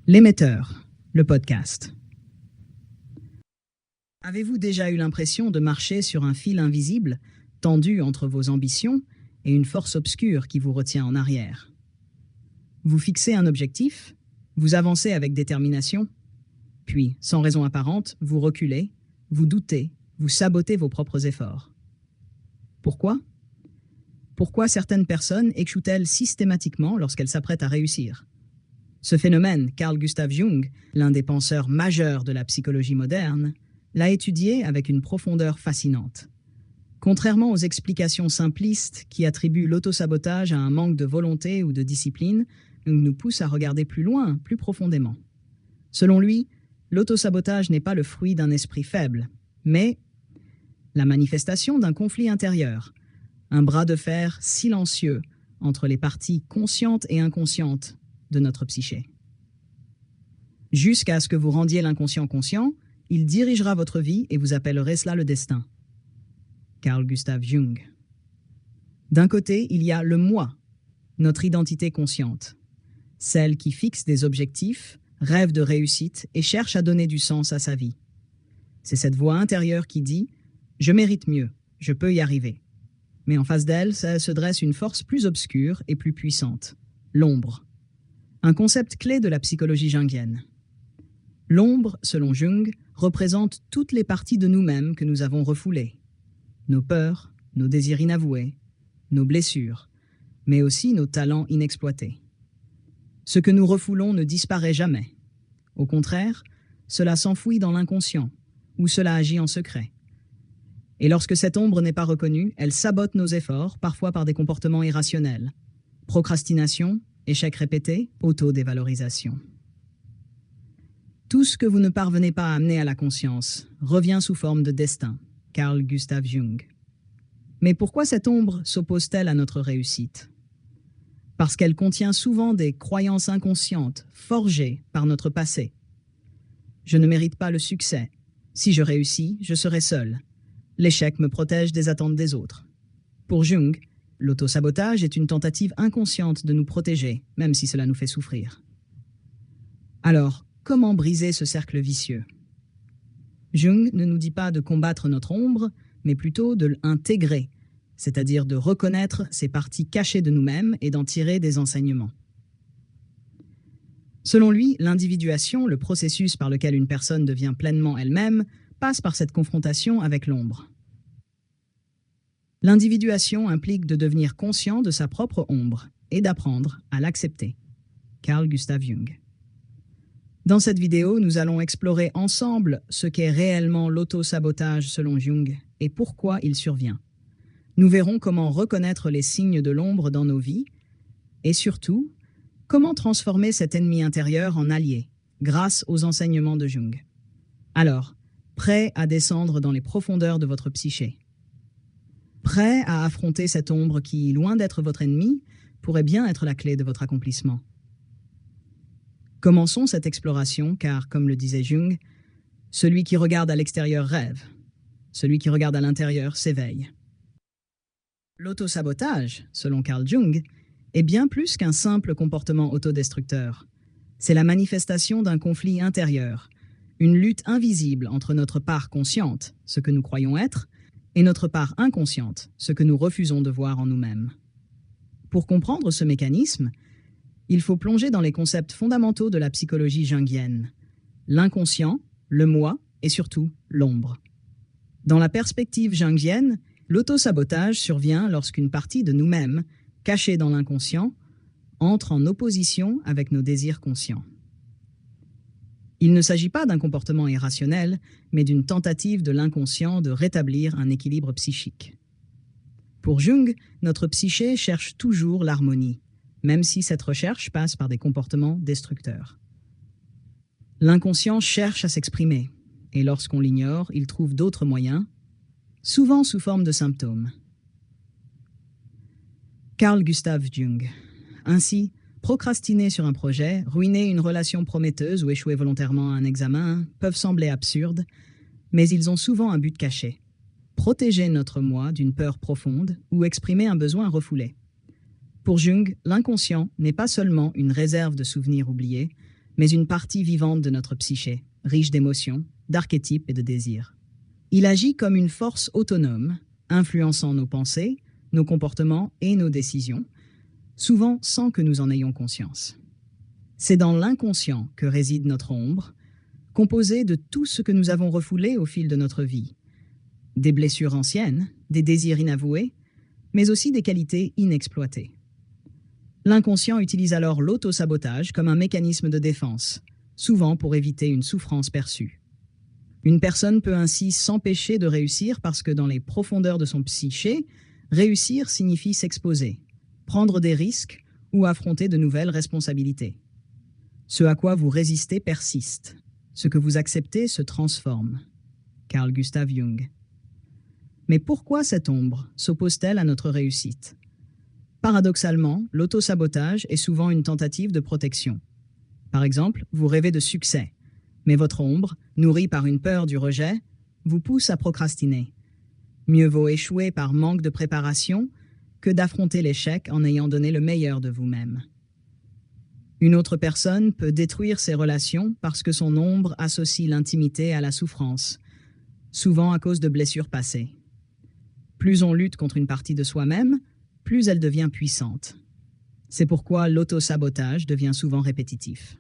L'émetteur, le podcast. Avez-vous déjà eu l'impression de marcher sur un fil invisible, tendu entre vos ambitions et une force obscure qui vous retient en arrière? Vous fixez un objectif, vous avancez avec détermination, puis, sans raison apparente, vous reculez, vous doutez, vous sabotez vos propres efforts. Pourquoi? Pourquoi certaines personnes échouent-elles systématiquement lorsqu'elles s'apprêtent à réussir? Ce phénomène, Carl Gustav Jung, l'un des penseurs majeurs de la psychologie moderne, l'a étudié avec une profondeur fascinante. Contrairement aux explications simplistes qui attribuent l'autosabotage à un manque de volonté ou de discipline, Jung nous pousse à regarder plus loin, plus profondément. Selon lui, l'autosabotage n'est pas le fruit d'un esprit faible, mais la manifestation d'un conflit intérieur, un bras de fer silencieux entre les parties conscientes et inconscientes de notre psyché. Jusqu'à ce que vous rendiez l'inconscient conscient, il dirigera votre vie et vous appellerez cela le destin. Carl Gustav Jung. D'un côté, il y a le moi, notre identité consciente, celle qui fixe des objectifs, rêve de réussite et cherche à donner du sens à sa vie. C'est cette voix intérieure qui dit « Je mérite mieux, je peux y arriver ». Mais en face d'elle, se dresse une force plus obscure et plus puissante, l'ombre. Un concept clé de la psychologie jungienne. L'ombre, selon Jung, représente toutes les parties de nous-mêmes que nous avons refoulées. Nos peurs, nos désirs inavoués, nos blessures, mais aussi nos talents inexploités. Ce que nous refoulons ne disparaît jamais. Au contraire, cela s'enfouit dans l'inconscient, où cela agit en secret. Et lorsque cette ombre n'est pas reconnue, elle sabote nos efforts, parfois par des comportements irrationnels. Procrastination, échec répété, auto-dévalorisation. Tout ce que vous ne parvenez pas à amener à la conscience revient sous forme de destin. Carl Gustav Jung. Mais pourquoi cette ombre s'oppose-t-elle à notre réussite? Parce qu'elle contient souvent des croyances inconscientes, forgées par notre passé. Je ne mérite pas le succès. Si je réussis, je serai seul. L'échec me protège des attentes des autres. Pour Jung, l'autosabotage est une tentative inconsciente de nous protéger, même si cela nous fait souffrir. Alors, comment briser ce cercle vicieux? Jung ne nous dit pas de combattre notre ombre, mais plutôt de l'intégrer, c'est-à-dire de reconnaître ces parties cachées de nous-mêmes et d'en tirer des enseignements. Selon lui, l'individuation, le processus par lequel une personne devient pleinement elle-même, passe par cette confrontation avec l'ombre. L'individuation implique de devenir conscient de sa propre ombre et d'apprendre à l'accepter. Carl Gustav Jung. Dans cette vidéo, nous allons explorer ensemble ce qu'est réellement l'autosabotage selon Jung et pourquoi il survient. Nous verrons comment reconnaître les signes de l'ombre dans nos vies et surtout, comment transformer cet ennemi intérieur en allié grâce aux enseignements de Jung. Alors, prêt à descendre dans les profondeurs de votre psyché? Prêt à affronter cette ombre qui, loin d'être votre ennemi, pourrait bien être la clé de votre accomplissement? Commençons cette exploration car, comme le disait Jung, celui qui regarde à l'extérieur rêve, celui qui regarde à l'intérieur s'éveille. L'autosabotage, selon Carl Jung, est bien plus qu'un simple comportement autodestructeur. C'est la manifestation d'un conflit intérieur, une lutte invisible entre notre part consciente, ce que nous croyons être, et notre part inconsciente, ce que nous refusons de voir en nous-mêmes. Pour comprendre ce mécanisme, il faut plonger dans les concepts fondamentaux de la psychologie jungienne, l'inconscient, le moi et surtout l'ombre. Dans la perspective jungienne, l'autosabotage survient lorsqu'une partie de nous-mêmes, cachée dans l'inconscient, entre en opposition avec nos désirs conscients. Il ne s'agit pas d'un comportement irrationnel, mais d'une tentative de l'inconscient de rétablir un équilibre psychique. Pour Jung, notre psyché cherche toujours l'harmonie, même si cette recherche passe par des comportements destructeurs. L'inconscient cherche à s'exprimer, et lorsqu'on l'ignore, il trouve d'autres moyens, souvent sous forme de symptômes. Carl Gustav Jung. Ainsi, procrastiner sur un projet, ruiner une relation prometteuse ou échouer volontairement à un examen peuvent sembler absurdes, mais ils ont souvent un but caché. Protéger notre moi d'une peur profonde ou exprimer un besoin refoulé. Pour Jung, l'inconscient n'est pas seulement une réserve de souvenirs oubliés, mais une partie vivante de notre psyché, riche d'émotions, d'archétypes et de désirs. Il agit comme une force autonome, influençant nos pensées, nos comportements et nos décisions, souvent sans que nous en ayons conscience. C'est dans l'inconscient que réside notre ombre, composée de tout ce que nous avons refoulé au fil de notre vie. Des blessures anciennes, des désirs inavoués, mais aussi des qualités inexploitées. L'inconscient utilise alors l'auto-sabotage comme un mécanisme de défense, souvent pour éviter une souffrance perçue. Une personne peut ainsi s'empêcher de réussir parce que dans les profondeurs de son psyché, réussir signifie s'exposer, prendre des risques ou affronter de nouvelles responsabilités. Ce à quoi vous résistez persiste. Ce que vous acceptez se transforme. Carl Gustav Jung. Mais pourquoi cette ombre s'oppose-t-elle à notre réussite? Paradoxalement, l'auto-sabotage est souvent une tentative de protection. Par exemple, vous rêvez de succès, mais votre ombre, nourrie par une peur du rejet, vous pousse à procrastiner. Mieux vaut échouer par manque de préparation que d'affronter l'échec en ayant donné le meilleur de vous-même. Une autre personne peut détruire ses relations parce que son ombre associe l'intimité à la souffrance, souvent à cause de blessures passées. Plus on lutte contre une partie de soi-même, plus elle devient puissante. C'est pourquoi l'auto-sabotage devient souvent répétitif.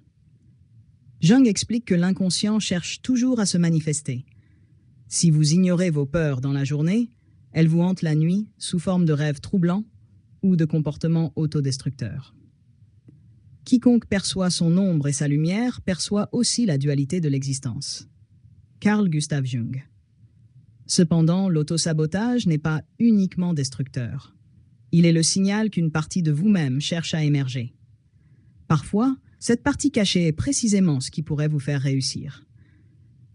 Jung explique que l'inconscient cherche toujours à se manifester. Si vous ignorez vos peurs dans la journée, elles vous hantent la nuit sous forme de rêves troublants ou de comportements autodestructeurs. Quiconque perçoit son ombre et sa lumière perçoit aussi la dualité de l'existence. Carl Gustav Jung. Cependant, l'auto-sabotage n'est pas uniquement destructeur. Il est le signal qu'une partie de vous-même cherche à émerger. Parfois, cette partie cachée est précisément ce qui pourrait vous faire réussir.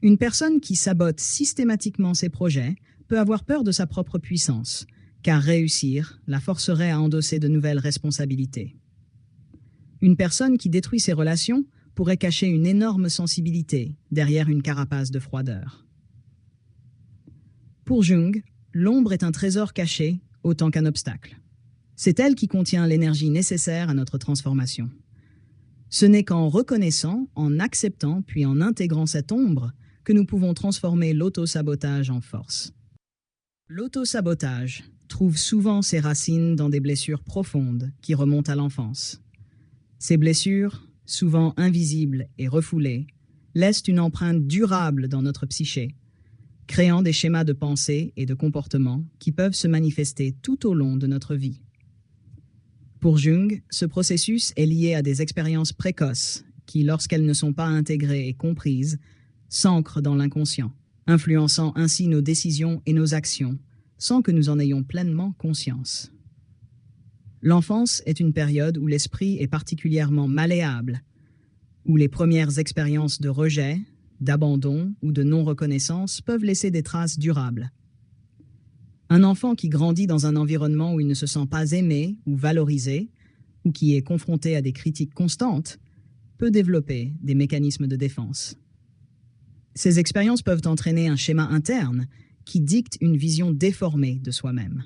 Une personne qui sabote systématiquement ses projets peut avoir peur de sa propre puissance, car réussir la forcerait à endosser de nouvelles responsabilités. Une personne qui détruit ses relations pourrait cacher une énorme sensibilité derrière une carapace de froideur. Pour Jung, l'ombre est un trésor caché autant qu'un obstacle. C'est elle qui contient l'énergie nécessaire à notre transformation. Ce n'est qu'en reconnaissant, en acceptant, puis en intégrant cette ombre que nous pouvons transformer l'auto-sabotage en force. L'auto-sabotage trouve souvent ses racines dans des blessures profondes qui remontent à l'enfance. Ces blessures, souvent invisibles et refoulées, laissent une empreinte durable dans notre psyché, créant des schémas de pensée et de comportement qui peuvent se manifester tout au long de notre vie. Pour Jung, ce processus est lié à des expériences précoces qui, lorsqu'elles ne sont pas intégrées et comprises, s'ancrent dans l'inconscient, influençant ainsi nos décisions et nos actions, sans que nous en ayons pleinement conscience. L'enfance est une période où l'esprit est particulièrement malléable, où les premières expériences de rejet, d'abandon ou de non-reconnaissance peuvent laisser des traces durables. Un enfant qui grandit dans un environnement où il ne se sent pas aimé ou valorisé, ou qui est confronté à des critiques constantes, peut développer des mécanismes de défense. Ces expériences peuvent entraîner un schéma interne qui dicte une vision déformée de soi-même.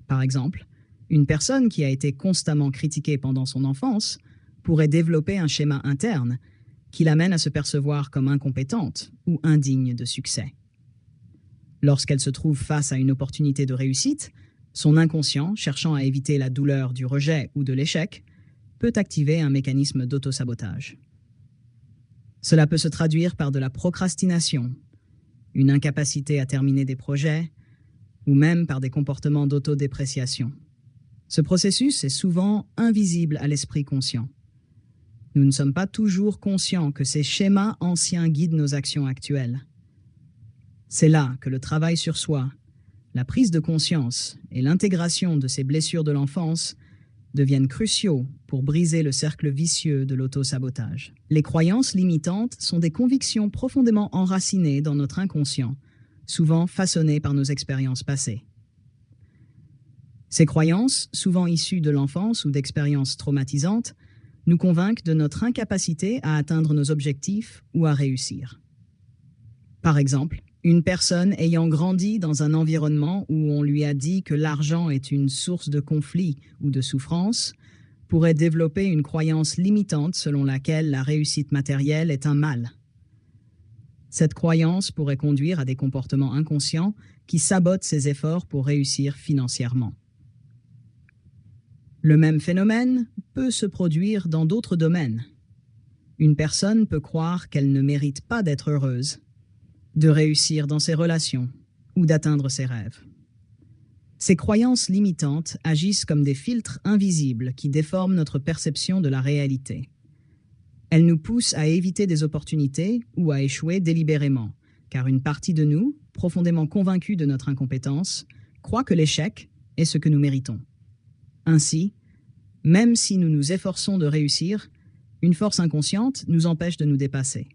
Par exemple, une personne qui a été constamment critiquée pendant son enfance pourrait développer un schéma interne qui l'amène à se percevoir comme incompétente ou indigne de succès. Lorsqu'elle se trouve face à une opportunité de réussite, son inconscient, cherchant à éviter la douleur du rejet ou de l'échec, peut activer un mécanisme d'auto-sabotage. Cela peut se traduire par de la procrastination, une incapacité à terminer des projets, ou même par des comportements d'autodépréciation. Ce processus est souvent invisible à l'esprit conscient. Nous ne sommes pas toujours conscients que ces schémas anciens guident nos actions actuelles. C'est là que le travail sur soi, la prise de conscience et l'intégration de ces blessures de l'enfance deviennent cruciaux pour briser le cercle vicieux de l'auto-sabotage. Les croyances limitantes sont des convictions profondément enracinées dans notre inconscient, souvent façonnées par nos expériences passées. Ces croyances, souvent issues de l'enfance ou d'expériences traumatisantes, nous convainquent de notre incapacité à atteindre nos objectifs ou à réussir. Par exemple, une personne ayant grandi dans un environnement où on lui a dit que l'argent est une source de conflit ou de souffrance pourrait développer une croyance limitante selon laquelle la réussite matérielle est un mal. Cette croyance pourrait conduire à des comportements inconscients qui sabotent ses efforts pour réussir financièrement. Le même phénomène peut se produire dans d'autres domaines. Une personne peut croire qu'elle ne mérite pas d'être heureuse, de réussir dans ses relations ou d'atteindre ses rêves. Ces croyances limitantes agissent comme des filtres invisibles qui déforment notre perception de la réalité. Elles nous poussent à éviter des opportunités ou à échouer délibérément, car une partie de nous, profondément convaincue de notre incompétence, croit que l'échec est ce que nous méritons. Ainsi, même si nous nous efforçons de réussir, une force inconsciente nous empêche de nous dépasser.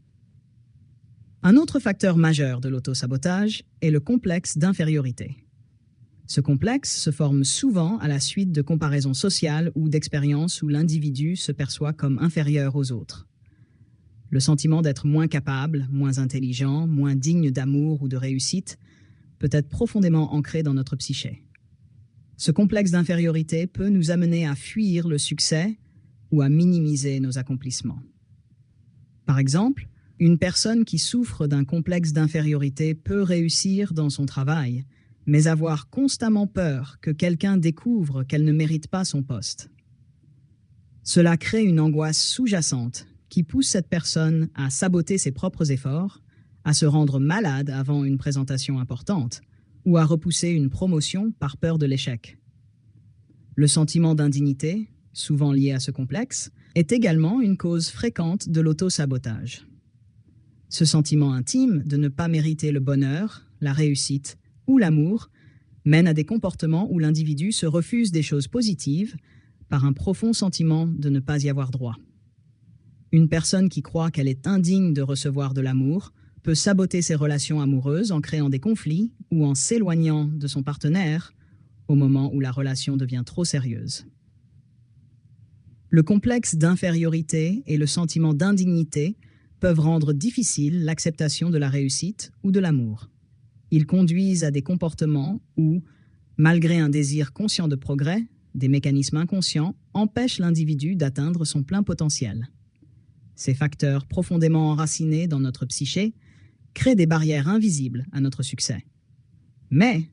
Un autre facteur majeur de l'autosabotage est le complexe d'infériorité. Ce complexe se forme souvent à la suite de comparaisons sociales ou d'expériences où l'individu se perçoit comme inférieur aux autres. Le sentiment d'être moins capable, moins intelligent, moins digne d'amour ou de réussite peut être profondément ancré dans notre psyché. Ce complexe d'infériorité peut nous amener à fuir le succès ou à minimiser nos accomplissements. Par exemple, une personne qui souffre d'un complexe d'infériorité peut réussir dans son travail, mais avoir constamment peur que quelqu'un découvre qu'elle ne mérite pas son poste. Cela crée une angoisse sous-jacente qui pousse cette personne à saboter ses propres efforts, à se rendre malade avant une présentation importante ou à repousser une promotion par peur de l'échec. Le sentiment d'indignité, souvent lié à ce complexe, est également une cause fréquente de l'autosabotage. Ce sentiment intime de ne pas mériter le bonheur, la réussite ou l'amour mène à des comportements où l'individu se refuse des choses positives par un profond sentiment de ne pas y avoir droit. Une personne qui croit qu'elle est indigne de recevoir de l'amour peut saboter ses relations amoureuses en créant des conflits ou en s'éloignant de son partenaire au moment où la relation devient trop sérieuse. Le complexe d'infériorité et le sentiment d'indignité peuvent rendre difficile l'acceptation de la réussite ou de l'amour. Ils conduisent à des comportements où, malgré un désir conscient de progrès, des mécanismes inconscients empêchent l'individu d'atteindre son plein potentiel. Ces facteurs profondément enracinés dans notre psyché créent des barrières invisibles à notre succès. Mais,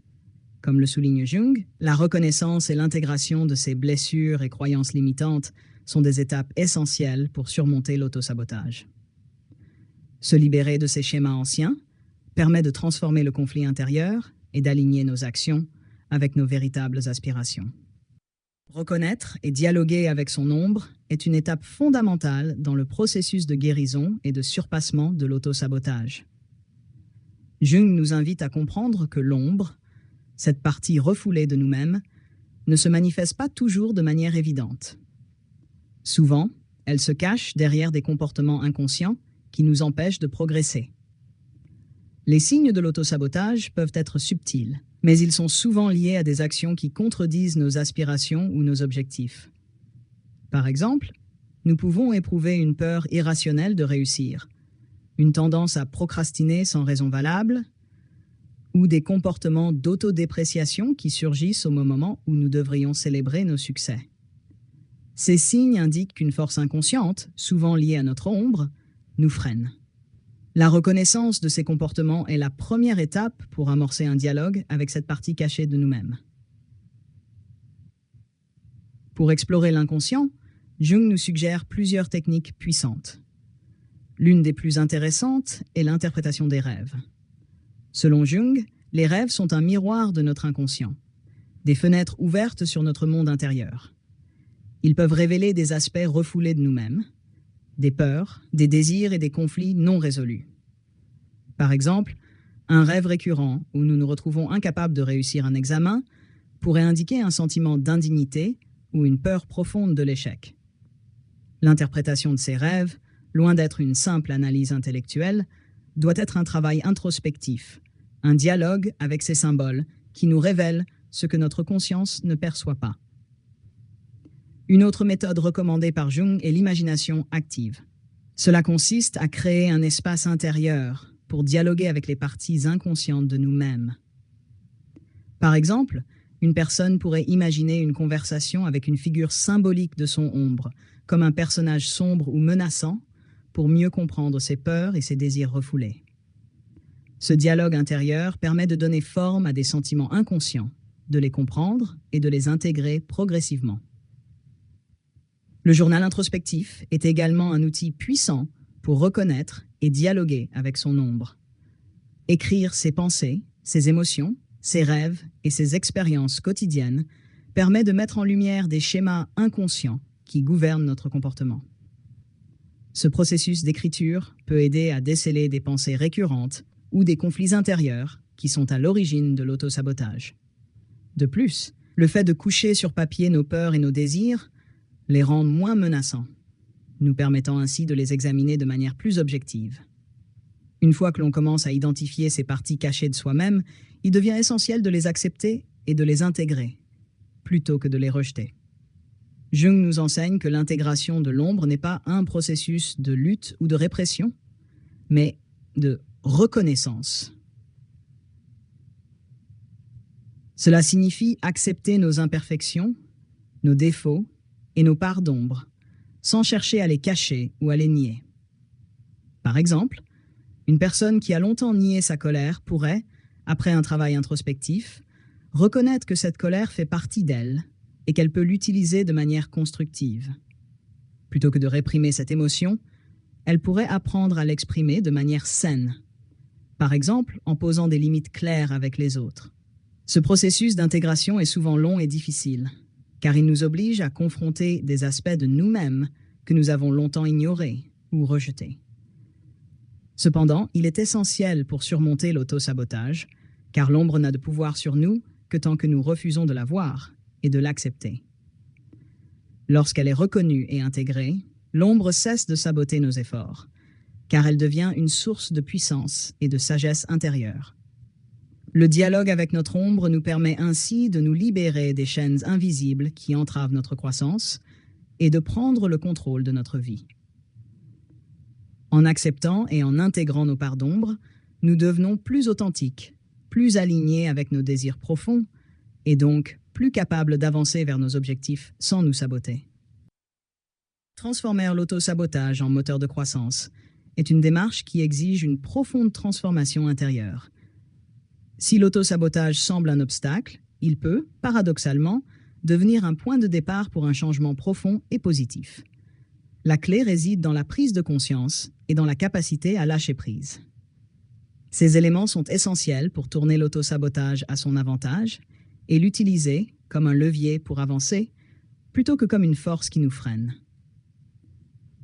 comme le souligne Jung, la reconnaissance et l'intégration de ces blessures et croyances limitantes sont des étapes essentielles pour surmonter l'autosabotage. Se libérer de ces schémas anciens permet de transformer le conflit intérieur et d'aligner nos actions avec nos véritables aspirations. Reconnaître et dialoguer avec son ombre est une étape fondamentale dans le processus de guérison et de surpassement de l'autosabotage. Jung nous invite à comprendre que l'ombre, cette partie refoulée de nous-mêmes, ne se manifeste pas toujours de manière évidente. Souvent, elle se cache derrière des comportements inconscients qui nous empêchent de progresser. Les signes de l'autosabotage peuvent être subtils, mais ils sont souvent liés à des actions qui contredisent nos aspirations ou nos objectifs. Par exemple, nous pouvons éprouver une peur irrationnelle de réussir, une tendance à procrastiner sans raison valable, ou des comportements d'autodépréciation qui surgissent au moment où nous devrions célébrer nos succès. Ces signes indiquent qu'une force inconsciente, souvent liée à notre ombre, nous freine. La reconnaissance de ces comportements est la première étape pour amorcer un dialogue avec cette partie cachée de nous-mêmes. Pour explorer l'inconscient, Jung nous suggère plusieurs techniques puissantes. L'une des plus intéressantes est l'interprétation des rêves. Selon Jung, les rêves sont un miroir de notre inconscient, des fenêtres ouvertes sur notre monde intérieur. Ils peuvent révéler des aspects refoulés de nous-mêmes, des peurs, des désirs et des conflits non résolus. Par exemple, un rêve récurrent où nous nous retrouvons incapables de réussir un examen pourrait indiquer un sentiment d'indignité ou une peur profonde de l'échec. L'interprétation de ces rêves, loin d'être une simple analyse intellectuelle, doit être un travail introspectif, un dialogue avec ces symboles qui nous révèlent ce que notre conscience ne perçoit pas. Une autre méthode recommandée par Jung est l'imagination active. Cela consiste à créer un espace intérieur pour dialoguer avec les parties inconscientes de nous-mêmes. Par exemple, Une personne pourrait imaginer une conversation avec une figure symbolique de son ombre, comme un personnage sombre ou menaçant, pour mieux comprendre ses peurs et ses désirs refoulés. Ce dialogue intérieur permet de donner forme à des sentiments inconscients, de les comprendre et de les intégrer progressivement. Le journal introspectif est également un outil puissant pour reconnaître et dialoguer avec son ombre. Écrire ses pensées, ses émotions, ses rêves et ses expériences quotidiennes permet de mettre en lumière des schémas inconscients qui gouvernent notre comportement. Ce processus d'écriture peut aider à déceler des pensées récurrentes ou des conflits intérieurs qui sont à l'origine de l'autosabotage. De plus, le fait de coucher sur papier nos peurs et nos désirs les rend moins menaçants, nous permettant ainsi de les examiner de manière plus objective. Une fois que l'on commence à identifier ces parties cachées de soi-même, il devient essentiel de les accepter et de les intégrer, plutôt que de les rejeter. Jung nous enseigne que l'intégration de l'ombre n'est pas un processus de lutte ou de répression, mais de reconnaissance. Cela signifie accepter nos imperfections, nos défauts et nos parts d'ombre, sans chercher à les cacher ou à les nier. Par exemple, une personne qui a longtemps nié sa colère pourrait, après un travail introspectif, reconnaître que cette colère fait partie d'elle et qu'elle peut l'utiliser de manière constructive. Plutôt que de réprimer cette émotion, elle pourrait apprendre à l'exprimer de manière saine, par exemple en posant des limites claires avec les autres. Ce processus d'intégration est souvent long et difficile, car il nous oblige à confronter des aspects de nous-mêmes que nous avons longtemps ignorés ou rejetés. Cependant, il est essentiel pour surmonter l'autosabotage, car l'ombre n'a de pouvoir sur nous que tant que nous refusons de la voir et de l'accepter. Lorsqu'elle est reconnue et intégrée, l'ombre cesse de saboter nos efforts, car elle devient une source de puissance et de sagesse intérieure. Le dialogue avec notre ombre nous permet ainsi de nous libérer des chaînes invisibles qui entravent notre croissance et de prendre le contrôle de notre vie. En acceptant et en intégrant nos parts d'ombre, nous devenons plus authentiques, plus alignés avec nos désirs profonds et donc plus capables d'avancer vers nos objectifs sans nous saboter. Transformer l'autosabotage en moteur de croissance est une démarche qui exige une profonde transformation intérieure. Si l'autosabotage semble un obstacle, il peut, paradoxalement, devenir un point de départ pour un changement profond et positif. La clé réside dans la prise de conscience et dans la capacité à lâcher prise. Ces éléments sont essentiels pour tourner l'autosabotage à son avantage et l'utiliser comme un levier pour avancer, plutôt que comme une force qui nous freine.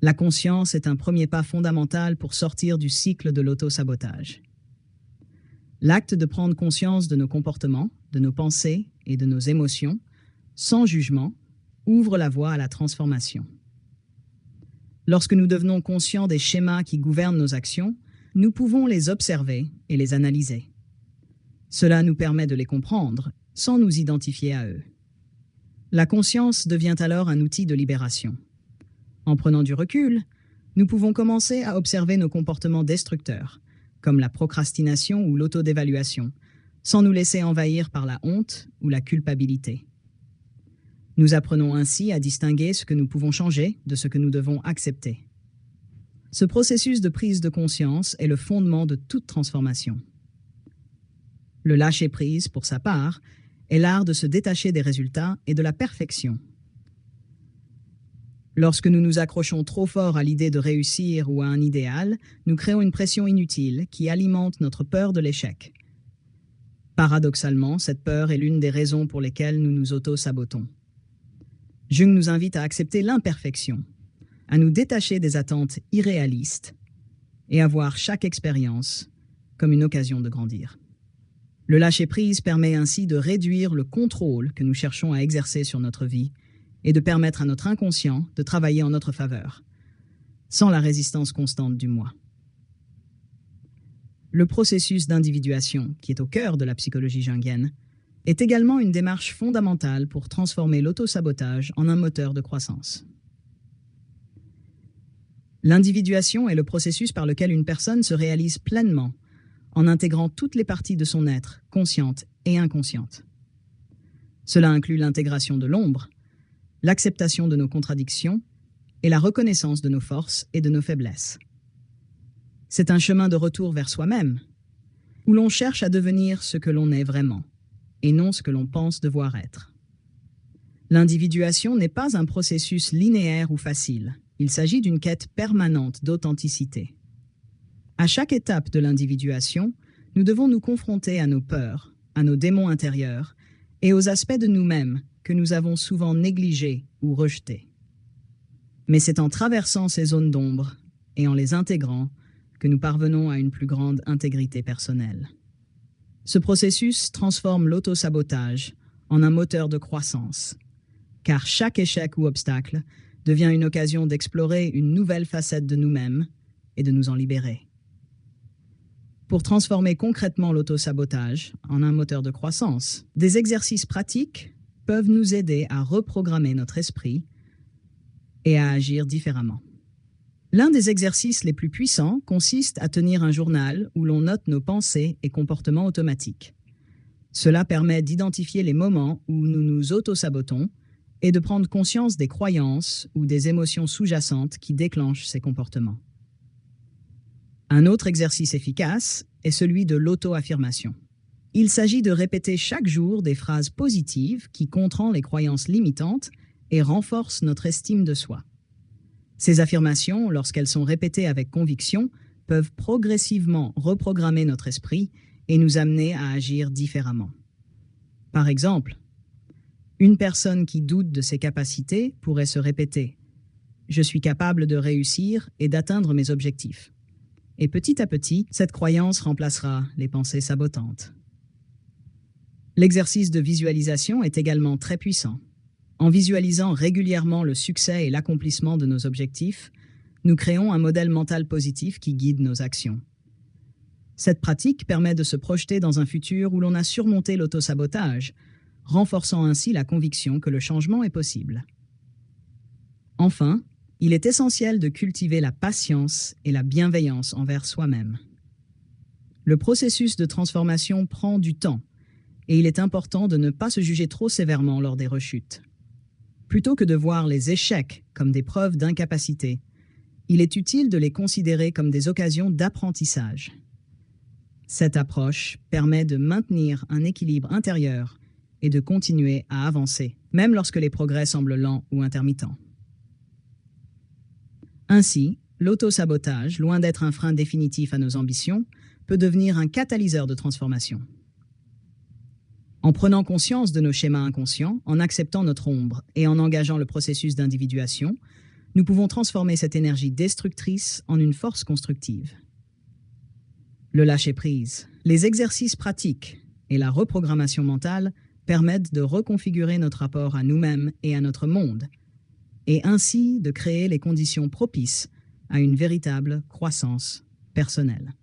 La conscience est un premier pas fondamental pour sortir du cycle de l'autosabotage. L'acte de prendre conscience de nos comportements, de nos pensées et de nos émotions, sans jugement, ouvre la voie à la transformation. Lorsque nous devenons conscients des schémas qui gouvernent nos actions, nous pouvons les observer et les analyser. Cela nous permet de les comprendre sans nous identifier à eux. La conscience devient alors un outil de libération. En prenant du recul, nous pouvons commencer à observer nos comportements destructeurs, comme la procrastination ou l'autodévaluation, sans nous laisser envahir par la honte ou la culpabilité. Nous apprenons ainsi à distinguer ce que nous pouvons changer de ce que nous devons accepter. Ce processus de prise de conscience est le fondement de toute transformation. Le lâcher-prise, pour sa part, est l'art de se détacher des résultats et de la perfection. Lorsque nous nous accrochons trop fort à l'idée de réussir ou à un idéal, nous créons une pression inutile qui alimente notre peur de l'échec. Paradoxalement, cette peur est l'une des raisons pour lesquelles nous nous auto-sabotons. Jung nous invite à accepter l'imperfection, à nous détacher des attentes irréalistes et à voir chaque expérience comme une occasion de grandir. Le lâcher-prise permet ainsi de réduire le contrôle que nous cherchons à exercer sur notre vie et de permettre à notre inconscient de travailler en notre faveur, sans la résistance constante du moi. Le processus d'individuation, qui est au cœur de la psychologie jungienne, est également une démarche fondamentale pour transformer l'autosabotage en un moteur de croissance. L'individuation est le processus par lequel une personne se réalise pleinement en intégrant toutes les parties de son être, conscientes et inconscientes. Cela inclut l'intégration de l'ombre, l'acceptation de nos contradictions et la reconnaissance de nos forces et de nos faiblesses. C'est un chemin de retour vers soi-même, où l'on cherche à devenir ce que l'on est vraiment, et non ce que l'on pense devoir être. L'individuation n'est pas un processus linéaire ou facile. Il s'agit d'une quête permanente d'authenticité. À chaque étape de l'individuation, nous devons nous confronter à nos peurs, à nos démons intérieurs et aux aspects de nous-mêmes que nous avons souvent négligés ou rejetés. Mais c'est en traversant ces zones d'ombre et en les intégrant que nous parvenons à une plus grande intégrité personnelle. Ce processus transforme l'auto-sabotage en un moteur de croissance, car chaque échec ou obstacle devient une occasion d'explorer une nouvelle facette de nous-mêmes et de nous en libérer. Pour transformer concrètement l'auto-sabotage en un moteur de croissance, des exercices pratiques peuvent nous aider à reprogrammer notre esprit et à agir différemment. L'un des exercices les plus puissants consiste à tenir un journal où l'on note nos pensées et comportements automatiques. Cela permet d'identifier les moments où nous nous auto-sabotons et de prendre conscience des croyances ou des émotions sous-jacentes qui déclenchent ces comportements. Un autre exercice efficace est celui de l'auto-affirmation. Il s'agit de répéter chaque jour des phrases positives qui contrent les croyances limitantes et renforcent notre estime de soi. Ces affirmations, lorsqu'elles sont répétées avec conviction, peuvent progressivement reprogrammer notre esprit et nous amener à agir différemment. Par exemple, une personne qui doute de ses capacités pourrait se répéter « Je suis capable de réussir et d'atteindre mes objectifs ». Et petit à petit, cette croyance remplacera les pensées sabotantes. L'exercice de visualisation est également très puissant. En visualisant régulièrement le succès et l'accomplissement de nos objectifs, nous créons un modèle mental positif qui guide nos actions. Cette pratique permet de se projeter dans un futur où l'on a surmonté l'autosabotage, renforçant ainsi la conviction que le changement est possible. Enfin, il est essentiel de cultiver la patience et la bienveillance envers soi-même. Le processus de transformation prend du temps et il est important de ne pas se juger trop sévèrement lors des rechutes. Plutôt que de voir les échecs comme des preuves d'incapacité, il est utile de les considérer comme des occasions d'apprentissage. Cette approche permet de maintenir un équilibre intérieur et de continuer à avancer, même lorsque les progrès semblent lents ou intermittents. Ainsi, l'auto-sabotage, loin d'être un frein définitif à nos ambitions, peut devenir un catalyseur de transformation. En prenant conscience de nos schémas inconscients, en acceptant notre ombre et en engageant le processus d'individuation, nous pouvons transformer cette énergie destructrice en une force constructive. Le lâcher-prise, les exercices pratiques et la reprogrammation mentale permettent de reconfigurer notre rapport à nous-mêmes et à notre monde, et ainsi de créer les conditions propices à une véritable croissance personnelle.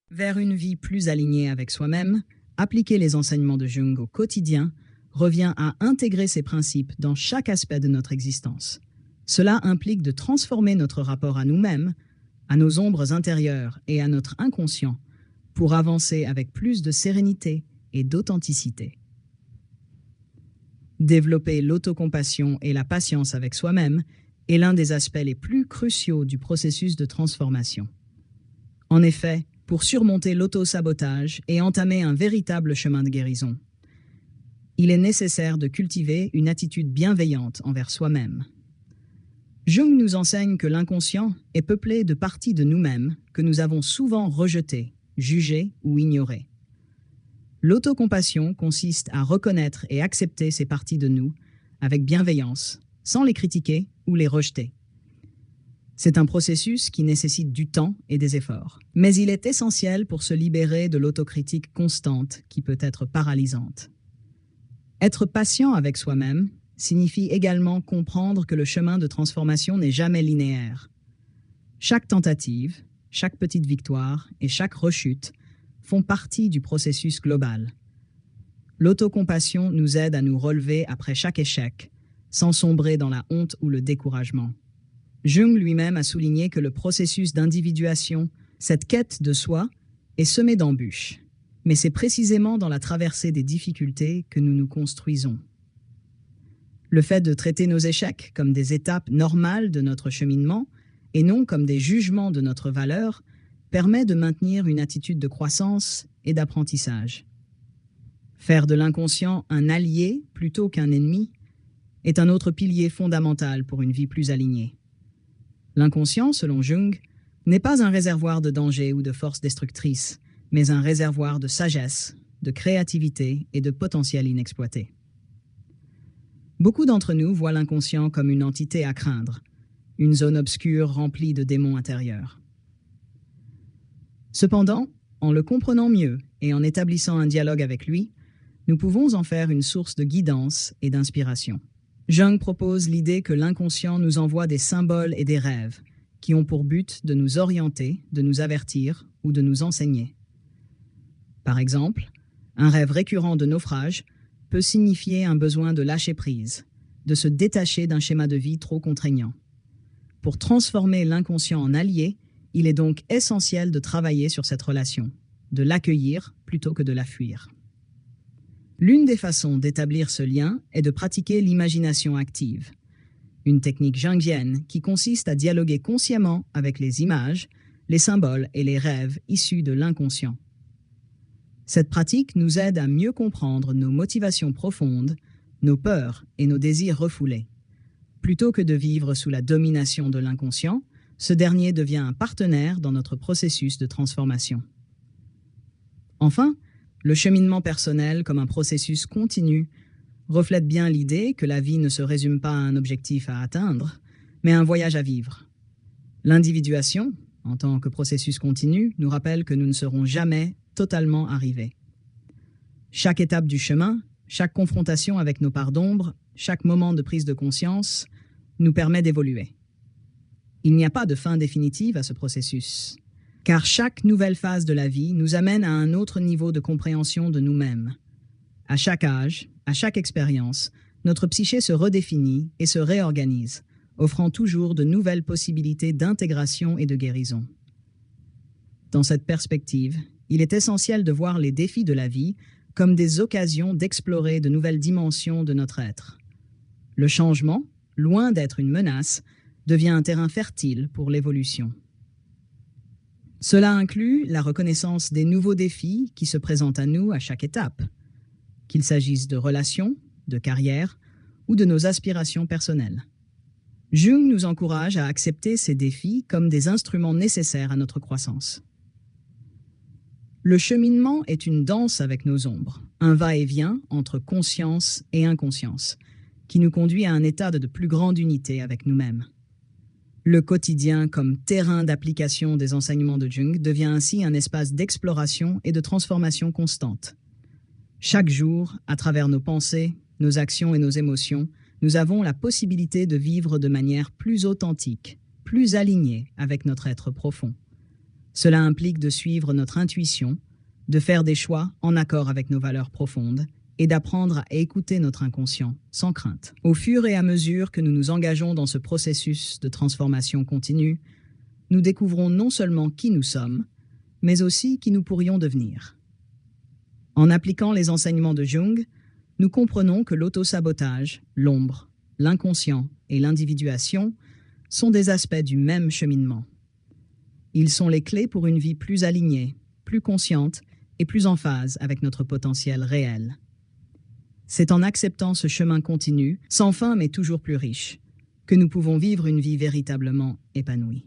Vers une vie plus alignée avec soi-même, appliquer les enseignements de Jung au quotidien revient à intégrer ces principes dans chaque aspect de notre existence. Cela implique de transformer notre rapport à nous-mêmes, à nos ombres intérieures et à notre inconscient pour avancer avec plus de sérénité et d'authenticité. Développer l'autocompassion et la patience avec soi-même est l'un des aspects les plus cruciaux du processus de transformation. En effet, pour surmonter l'auto-sabotage et entamer un véritable chemin de guérison, il est nécessaire de cultiver une attitude bienveillante envers soi-même. Jung nous enseigne que l'inconscient est peuplé de parties de nous-mêmes que nous avons souvent rejetées, jugées ou ignorées. L'autocompassion consiste à reconnaître et accepter ces parties de nous avec bienveillance, sans les critiquer ou les rejeter. C'est un processus qui nécessite du temps et des efforts, mais il est essentiel pour se libérer de l'autocritique constante qui peut être paralysante. Être patient avec soi-même signifie également comprendre que le chemin de transformation n'est jamais linéaire. Chaque tentative, chaque petite victoire et chaque rechute font partie du processus global. L'autocompassion nous aide à nous relever après chaque échec, sans sombrer dans la honte ou le découragement. Jung lui-même a souligné que le processus d'individuation, cette quête de soi, est semé d'embûches. Mais c'est précisément dans la traversée des difficultés que nous nous construisons. Le fait de traiter nos échecs comme des étapes normales de notre cheminement et non comme des jugements de notre valeur permet de maintenir une attitude de croissance et d'apprentissage. Faire de l'inconscient un allié plutôt qu'un ennemi est un autre pilier fondamental pour une vie plus alignée. L'inconscient, selon Jung, n'est pas un réservoir de danger ou de force destructrice, mais un réservoir de sagesse, de créativité et de potentiel inexploité. Beaucoup d'entre nous voient l'inconscient comme une entité à craindre, une zone obscure remplie de démons intérieurs. Cependant, en le comprenant mieux et en établissant un dialogue avec lui, nous pouvons en faire une source de guidance et d'inspiration. Jung propose l'idée que l'inconscient nous envoie des symboles et des rêves qui ont pour but de nous orienter, de nous avertir ou de nous enseigner. Par exemple, un rêve récurrent de naufrage peut signifier un besoin de lâcher prise, de se détacher d'un schéma de vie trop contraignant. Pour transformer l'inconscient en allié, il est donc essentiel de travailler sur cette relation, de l'accueillir plutôt que de la fuir. L'une des façons d'établir ce lien est de pratiquer l'imagination active, une technique jungienne qui consiste à dialoguer consciemment avec les images, les symboles et les rêves issus de l'inconscient. Cette pratique nous aide à mieux comprendre nos motivations profondes, nos peurs et nos désirs refoulés. Plutôt que de vivre sous la domination de l'inconscient, ce dernier devient un partenaire dans notre processus de transformation. Enfin, le cheminement personnel comme un processus continu reflète bien l'idée que la vie ne se résume pas à un objectif à atteindre, mais à un voyage à vivre. L'individuation, en tant que processus continu, nous rappelle que nous ne serons jamais totalement arrivés. Chaque étape du chemin, chaque confrontation avec nos parts d'ombre, chaque moment de prise de conscience nous permet d'évoluer. Il n'y a pas de fin définitive à ce processus, car chaque nouvelle phase de la vie nous amène à un autre niveau de compréhension de nous-mêmes. À chaque âge, à chaque expérience, notre psyché se redéfinit et se réorganise, offrant toujours de nouvelles possibilités d'intégration et de guérison. Dans cette perspective, il est essentiel de voir les défis de la vie comme des occasions d'explorer de nouvelles dimensions de notre être. Le changement, loin d'être une menace, devient un terrain fertile pour l'évolution. Cela inclut la reconnaissance des nouveaux défis qui se présentent à nous à chaque étape, qu'il s'agisse de relations, de carrière ou de nos aspirations personnelles. Jung nous encourage à accepter ces défis comme des instruments nécessaires à notre croissance. Le cheminement est une danse avec nos ombres, un va-et-vient entre conscience et inconscience, qui nous conduit à un état de plus grande unité avec nous-mêmes. Le quotidien comme terrain d'application des enseignements de Jung devient ainsi un espace d'exploration et de transformation constante. Chaque jour, à travers nos pensées, nos actions et nos émotions, nous avons la possibilité de vivre de manière plus authentique, plus alignée avec notre être profond. Cela implique de suivre notre intuition, de faire des choix en accord avec nos valeurs profondes et d'apprendre à écouter notre inconscient sans crainte. Au fur et à mesure que nous nous engageons dans ce processus de transformation continue, nous découvrons non seulement qui nous sommes, mais aussi qui nous pourrions devenir. En appliquant les enseignements de Jung, nous comprenons que l'autosabotage, l'ombre, l'inconscient et l'individuation sont des aspects du même cheminement. Ils sont les clés pour une vie plus alignée, plus consciente et plus en phase avec notre potentiel réel. C'est en acceptant ce chemin continu, sans fin mais toujours plus riche, que nous pouvons vivre une vie véritablement épanouie.